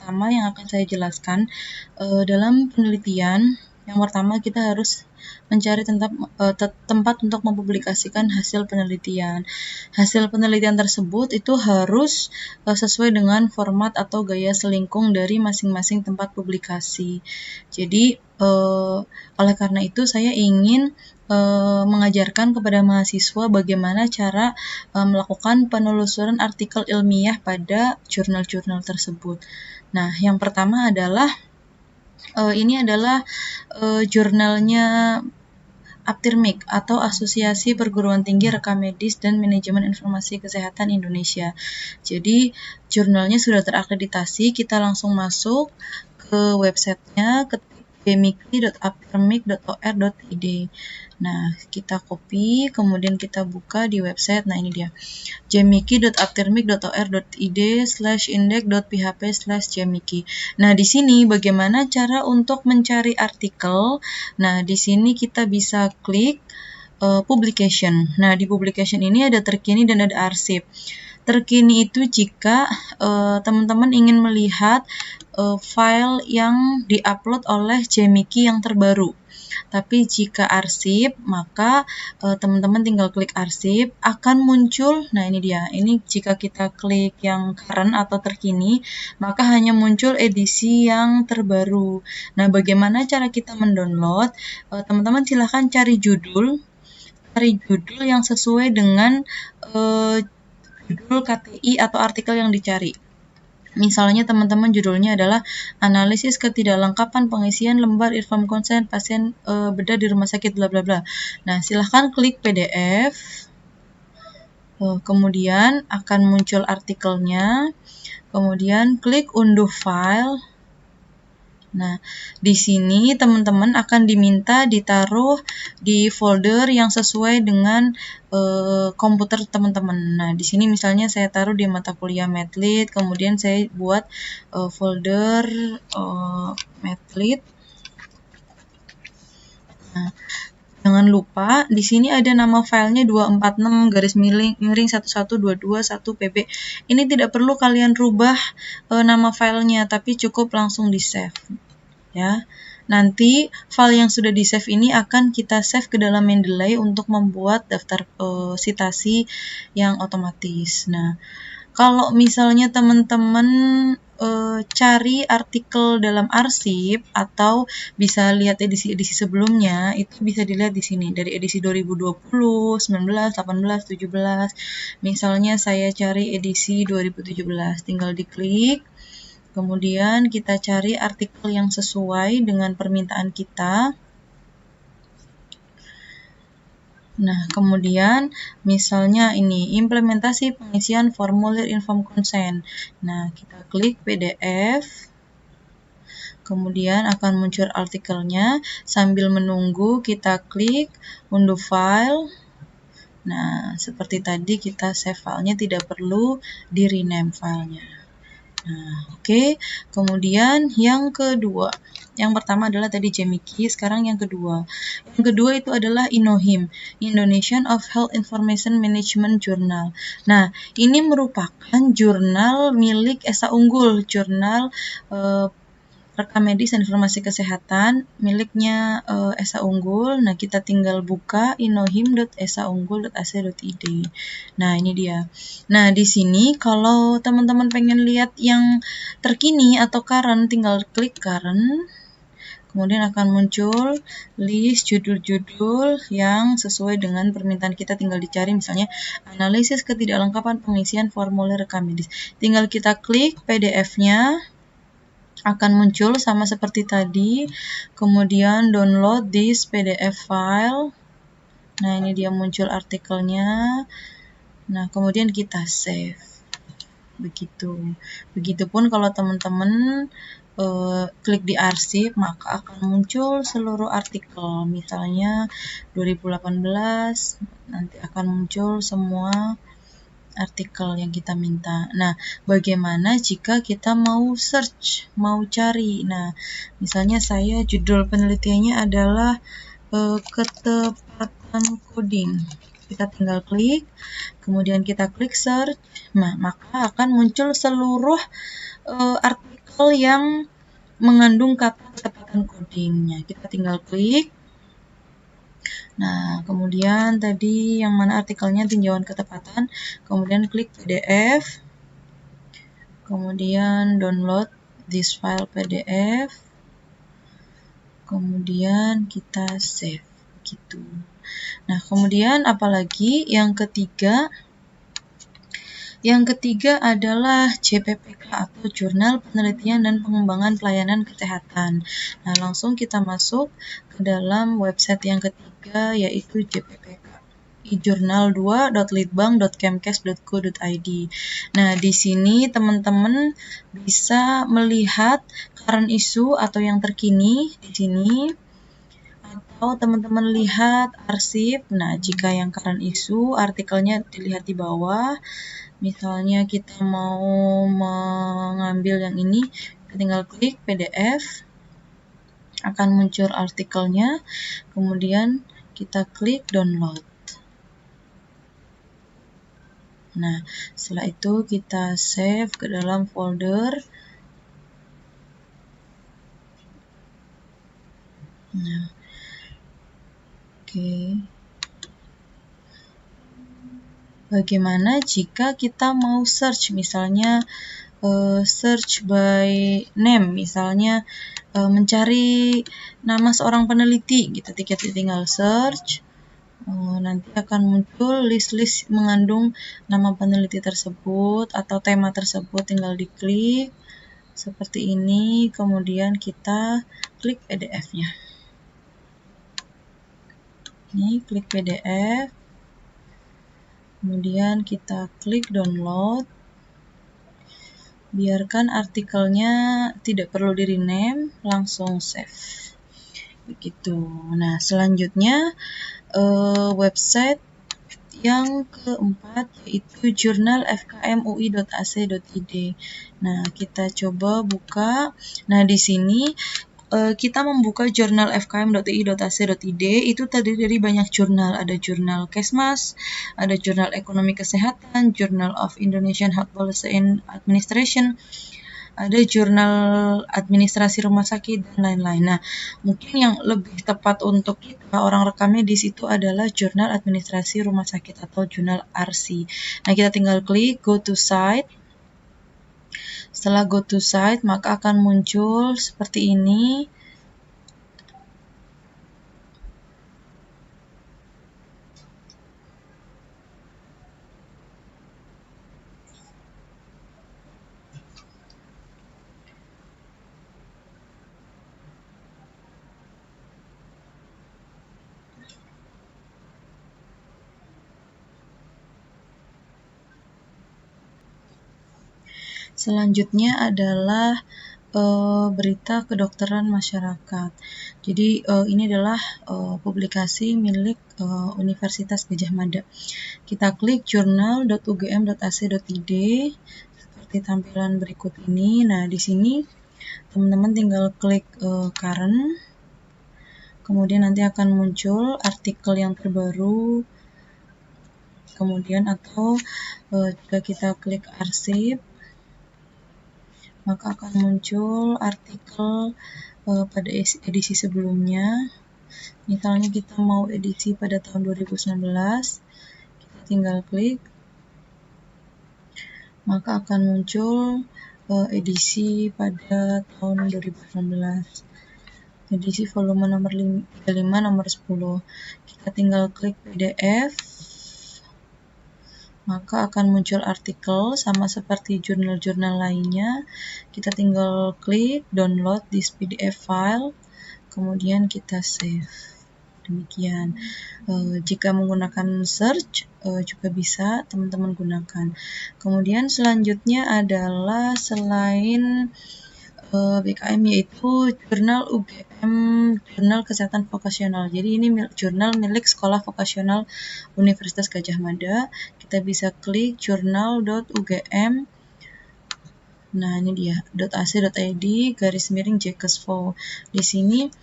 pertama yang akan saya jelaskan, dalam penelitian, yang pertama kita harus mencari tempat untuk mempublikasikan hasil penelitian. Hasil penelitian tersebut itu harus sesuai dengan format atau gaya selingkung dari masing-masing tempat publikasi. Jadi, oleh karena itu saya ingin mengajarkan kepada mahasiswa bagaimana cara melakukan penelusuran artikel ilmiah pada jurnal-jurnal tersebut. Nah, yang pertama adalah ini adalah jurnalnya APTIRMIK atau Asosiasi Perguruan Tinggi Rekam Medis dan Manajemen Informasi Kesehatan Indonesia. Jadi jurnalnya sudah terakreditasi, kita langsung masuk ke websitenya, ketik jmiki.aptirmik.or.id. Nah, kita copy, kemudian kita buka di website. Nah, ini dia, jmiki.aptirmik.or.id/index.php/jmiki. Nah, di sini bagaimana cara untuk mencari artikel? Nah, di sini kita bisa klik publication. Nah, di publication ini ada terkini dan ada arsip. Terkini itu jika teman-teman ingin melihat file yang diupload oleh Jmiki yang terbaru. Tapi jika arsip, maka teman-teman tinggal klik arsip, akan muncul, nah ini dia, ini jika kita klik yang current atau terkini, maka hanya muncul edisi yang terbaru. Nah, bagaimana cara kita mendownload? Teman-teman silahkan cari judul yang sesuai dengan judul KTI atau artikel yang dicari. Misalnya teman-teman judulnya adalah analisis ketidaklengkapan pengisian lembar inform consent pasien bedah di rumah sakit bla bla bla. Nah, silahkan klik PDF. Kemudian akan muncul artikelnya. Kemudian klik unduh file. Nah, di sini teman-teman akan diminta ditaruh di folder yang sesuai dengan komputer teman-teman. Nah, di sini misalnya saya taruh di mata kuliah Medlit, kemudian saya buat folder Medlit. Nah, jangan lupa di sini ada nama filenya 246-1122-1pb. Ini tidak perlu kalian rubah nama filenya, tapi cukup langsung di save. Ya, nanti file yang sudah di save ini akan kita save ke dalam Mendeley untuk membuat daftar sitasi yang otomatis. Nah, kalau misalnya teman-teman cari artikel dalam arsip atau bisa lihat edisi-edisi sebelumnya, itu bisa dilihat di sini dari edisi 2020, 19, 18, 17. Misalnya saya cari edisi 2017, tinggal diklik. Kemudian kita cari artikel yang sesuai dengan permintaan kita. Nah, kemudian misalnya ini implementasi pengisian formulir inform consent. Nah, kita klik PDF. Kemudian akan muncul artikelnya. Sambil menunggu kita klik unduh file. Nah, seperti tadi kita save filenya, tidak perlu di rename filenya. Nah, oke. Kemudian yang kedua, yang pertama adalah tadi Jmiki, sekarang yang kedua. Yang kedua itu adalah INOHIM, Indonesian of Health Information Management Journal. Nah, ini merupakan jurnal milik Esa Unggul, jurnal rekam medis dan informasi kesehatan miliknya Esa Unggul. Nah, kita tinggal buka inohim.esaunggul.ac.id. Nah, ini dia. Nah, di sini kalau teman-teman pengen lihat yang terkini atau current, tinggal klik current. Kemudian akan muncul list judul-judul yang sesuai dengan permintaan kita, tinggal dicari misalnya analisis ketidaklengkapan pengisian formulir rekam medis. Tinggal kita klik PDF-nya. Akan muncul sama seperti tadi, kemudian download this PDF file. Nah, ini dia muncul artikelnya. Nah, kemudian kita save. Begitu. Begitupun kalau teman-teman klik di arsip, maka akan muncul seluruh artikel. Misalnya 2018, nanti akan muncul semua artikel yang kita minta. Nah, bagaimana jika kita mau search, mau cari? Nah, misalnya saya judul penelitiannya adalah ketepatan coding. Kita tinggal klik, kemudian kita klik search. Nah, maka akan muncul seluruh artikel artikel yang mengandung kata ketepatan codingnya. Kita tinggal klik. Nah, kemudian tadi yang mana artikelnya tinjauan ketepatan, kemudian klik PDF, kemudian download this file PDF, kemudian kita save gitu. Nah, kemudian apalagi yang ketiga? Yang ketiga adalah JPPK atau Jurnal Penelitian dan Pengembangan Pelayanan Kesehatan. Nah, langsung kita masuk ke dalam website yang ketiga, yaitu JPPK. journal2.litbang.kemkes.go.id. Nah, di sini teman-teman bisa melihat current issue atau yang terkini di sini, atau teman-teman lihat arsip. Nah, jika yang current issue, artikelnya dilihat di bawah. Misalnya kita mau mengambil yang ini, kita tinggal klik PDF, akan muncul artikelnya, kemudian kita klik download. Nah, setelah itu kita save ke dalam folder. Nah, oke. Bagaimana jika kita mau search, misalnya search by name, misalnya mencari nama seorang peneliti gitu, kita tinggal search, nanti akan muncul list-list mengandung nama peneliti tersebut atau tema tersebut, tinggal diklik seperti ini, kemudian kita klik PDF-nya. Ini klik PDF, kemudian kita klik download. Biarkan artikelnya tidak perlu di rename, langsung save. Begitu. Nah, selanjutnya website yang keempat yaitu jurnalfkmui.ac.id. Nah, kita coba buka. Nah, di sini kita membuka jurnal fkm.ui.ac.id itu terdiri dari banyak jurnal. Ada jurnal Kesmas, ada jurnal Ekonomi Kesehatan, Journal of Indonesian Health Policy and Administration, ada jurnal administrasi rumah sakit, dan lain-lain. Nah, mungkin yang lebih tepat untuk kita, orang rekamnya di situ adalah jurnal administrasi rumah sakit atau jurnal RC. Nah, kita tinggal klik go to site. Setelah go to site, maka akan muncul seperti ini. Selanjutnya adalah berita kedokteran masyarakat. Jadi ini adalah publikasi milik Universitas Gadjah Mada. Kita klik journal.ugm.ac.id seperti tampilan berikut ini. Nah, di sini teman-teman tinggal klik current, kemudian nanti akan muncul artikel yang terbaru, kemudian atau jika kita klik arsip, maka akan muncul artikel pada edisi sebelumnya. Misalnya kita mau edisi pada tahun 2019, kita tinggal klik, maka akan muncul edisi pada tahun 2019. Edisi volume nomor 35 nomor 10. Kita tinggal klik PDF, maka akan muncul artikel sama seperti jurnal-jurnal lainnya. Kita tinggal klik download this PDF file, kemudian kita save. Demikian. Jika menggunakan search juga bisa teman-teman gunakan. Kemudian selanjutnya adalah selain BKM yaitu jurnal UGM, jurnal kesehatan vokasional. Jadi ini jurnal milik Sekolah Vokasional Universitas Gadjah Mada. Kita bisa klik jurnal.ugm. Nah, ini dia .ac.id /Jkesvo. Di sini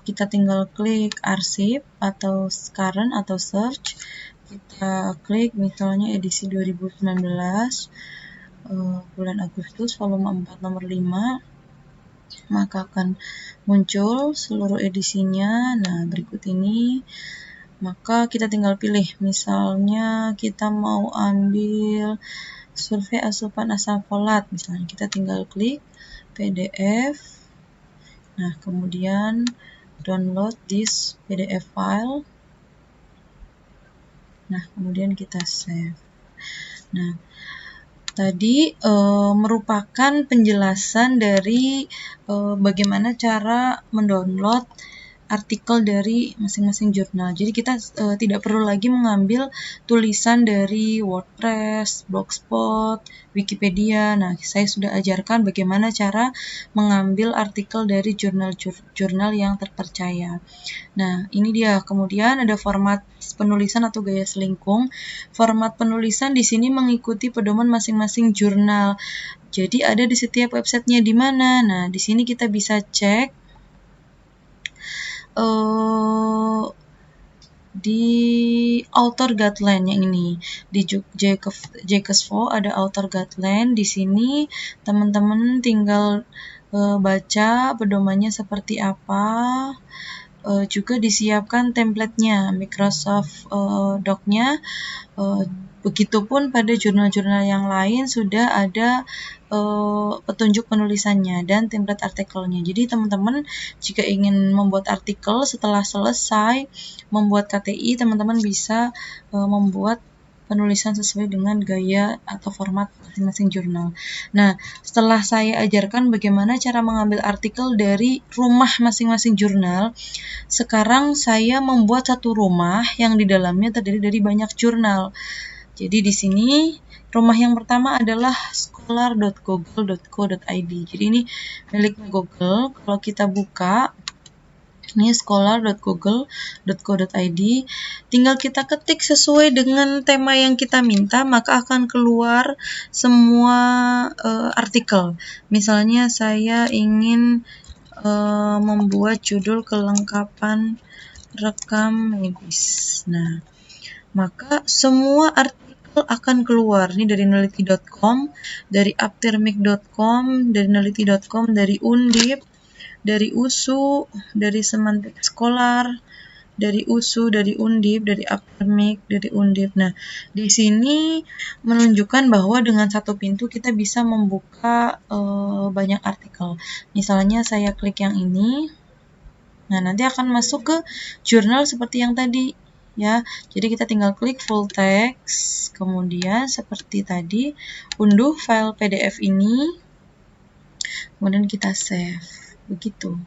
kita tinggal klik arsip atau current atau search. Kita klik misalnya edisi 2019. bulan Agustus volume 4 nomor 5, maka akan muncul seluruh edisinya. Nah, berikut ini. Maka kita tinggal pilih, misalnya kita mau ambil survei asupan asam folat, misalnya kita tinggal klik PDF. Nah, kemudian download this PDF file. Nah, kemudian kita save. Nah, tadi merupakan penjelasan dari bagaimana cara mendownload artikel dari masing-masing jurnal. Jadi kita tidak perlu lagi mengambil tulisan dari WordPress, Blogspot, Wikipedia. Nah, saya sudah ajarkan bagaimana cara mengambil artikel dari jurnal-jurnal yang terpercaya. Nah, ini dia. Kemudian ada format penulisan atau gaya selingkung. Format penulisan di sini mengikuti pedoman masing-masing jurnal. Jadi ada di setiap websitenya di mana. Nah, di sini kita bisa cek di author guideline yang ini. Di JKSFO ada author guideline. Di sini teman-teman tinggal baca pedomannya seperti apa. Juga disiapkan template-nya, Microsoft Doc-nya. Begitupun pada jurnal-jurnal yang lain sudah ada petunjuk penulisannya dan template artikelnya. Jadi teman-teman jika ingin membuat artikel setelah selesai membuat KTI, teman-teman bisa membuat penulisan sesuai dengan gaya atau format masing-masing jurnal. Nah, setelah saya ajarkan bagaimana cara mengambil artikel dari rumah masing-masing jurnal, sekarang saya membuat satu rumah yang di dalamnya terdiri dari banyak jurnal. Jadi di sini rumah yang pertama adalah scholar.google.co.id. Jadi ini milik Google. Kalau kita buka, ini scholar.google.co.id. Tinggal kita ketik sesuai dengan tema yang kita minta, maka akan keluar semua artikel. Misalnya saya ingin membuat judul kelengkapan rekam medis. Nah, maka semua artikel akan keluar. Ini dari neliti.com, dari aptirmik.com, dari neliti.com, dari Undip, dari USU, dari Semantik Scholar, dari USU, dari Undip, dari Aptirmik, dari Undip. Nah, di sini menunjukkan bahwa dengan satu pintu kita bisa membuka banyak artikel. Misalnya saya klik yang ini. Nah, nanti akan masuk ke jurnal seperti yang tadi. Ya, jadi kita tinggal klik full text, kemudian seperti tadi unduh file PDF ini, kemudian kita save. Begitu.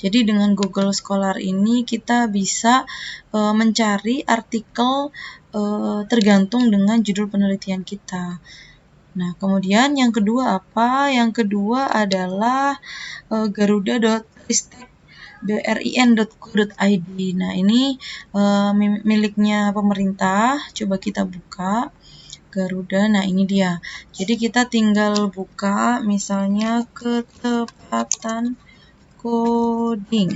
Jadi dengan Google Scholar ini kita bisa mencari artikel tergantung dengan judul penelitian kita. Nah, kemudian yang kedua apa? Yang kedua adalah garuda.ristek.rin.co.id. Nah, ini miliknya pemerintah. Coba kita buka Garuda. Nah, ini dia. Jadi kita tinggal buka misalnya ketepatan coding.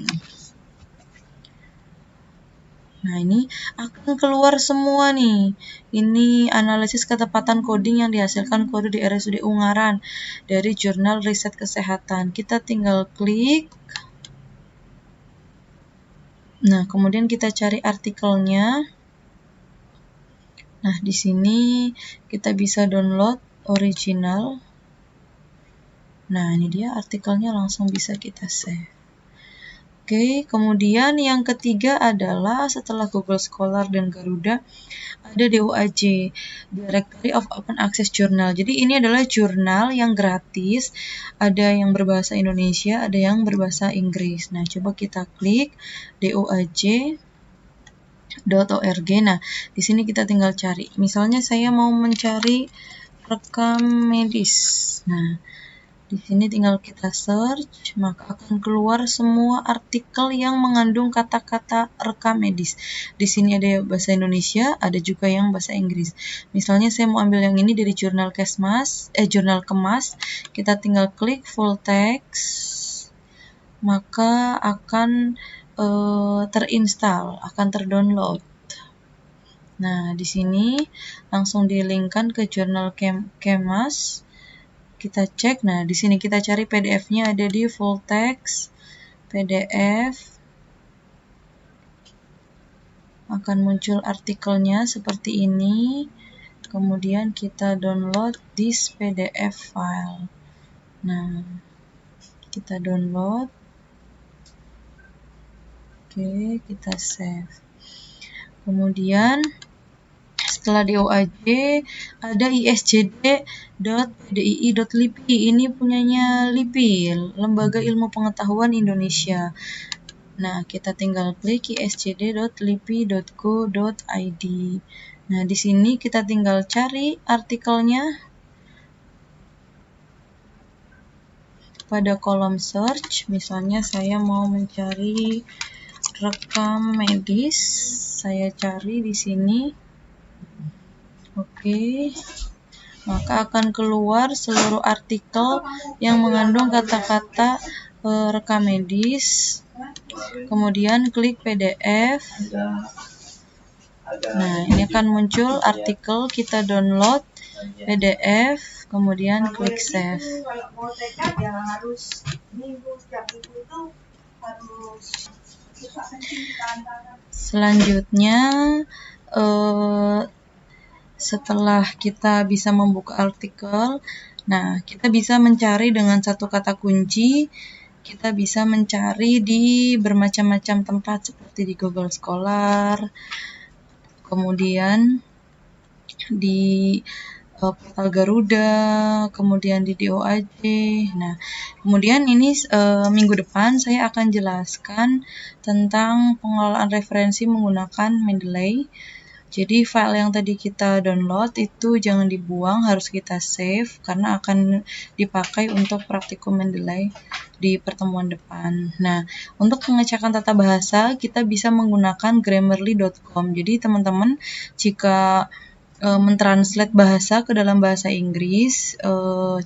Nah, ini akan keluar semua nih. Ini analisis ketepatan coding yang dihasilkan kode di RSUD Ungaran dari jurnal riset kesehatan. Kita tinggal klik. Nah, kemudian kita cari artikelnya. Nah, di sini kita bisa download original. Nah, ini dia artikelnya, langsung bisa kita save. Oke, kemudian yang ketiga adalah setelah Google Scholar dan Garuda, ada DOAJ, Directory of Open Access Journal. Jadi ini adalah jurnal yang gratis, ada yang berbahasa Indonesia, ada yang berbahasa Inggris. Nah, coba kita klik DOAJ.org. Nah, di sini kita tinggal cari. Misalnya saya mau mencari rekam medis. Nah, di sini tinggal kita search, maka akan keluar semua artikel yang mengandung kata-kata rekam medis. Di sini ada bahasa Indonesia, ada juga yang bahasa Inggris. Misalnya saya mau ambil yang ini dari jurnal Kemas. Kita tinggal klik full text, maka akan terinstall, akan terdownload. Nah, di sini langsung di-linkkan ke jurnal Kemas. Kita cek. Nah, di sini kita cari PDF-nya ada di full text, PDF. Akan muncul artikelnya seperti ini. Kemudian kita download this PDF file. Nah, kita download. Oke, kita save. Kemudian setelah DOAJ ada isjd.pdii.lipi. Ini punyanya LIPI, Lembaga Ilmu Pengetahuan Indonesia. Nah, kita tinggal klik isjd.lipi.go.id. Nah, di sini kita tinggal cari artikelnya pada kolom search. Misalnya saya mau mencari rekam medis, saya cari di sini. Oke, maka akan keluar seluruh artikel yang mengandung kata-kata rekam medis. Kemudian klik PDF. Nah, ini akan muncul artikel, kita download PDF, kemudian klik save. Selanjutnya, setelah kita bisa membuka artikel, nah kita bisa mencari dengan satu kata kunci. Kita bisa mencari di bermacam-macam tempat seperti di Google Scholar, kemudian di portal Garuda, kemudian di DOAJ. Nah, kemudian ini minggu depan saya akan jelaskan tentang pengelolaan referensi menggunakan Mendeley. Jadi file yang tadi kita download itu jangan dibuang, harus kita save karena akan dipakai untuk praktikum Mendeley di pertemuan depan. Nah, untuk pengecekan tata bahasa kita bisa menggunakan grammarly.com. Jadi teman-teman jika mentranslate bahasa ke dalam bahasa Inggris,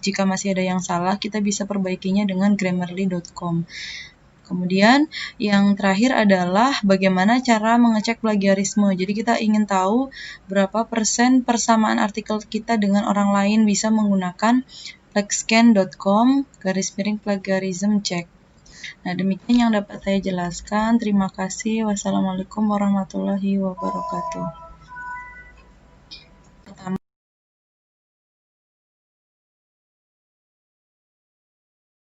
jika masih ada yang salah kita bisa perbaikinya dengan grammarly.com. Kemudian yang terakhir adalah bagaimana cara mengecek plagiarisme. Jadi kita ingin tahu berapa persen persamaan artikel kita dengan orang lain, bisa menggunakan plexscan.com/plagiarism check. Nah, demikian yang dapat saya jelaskan. Terima kasih. Wassalamualaikum warahmatullahi wabarakatuh.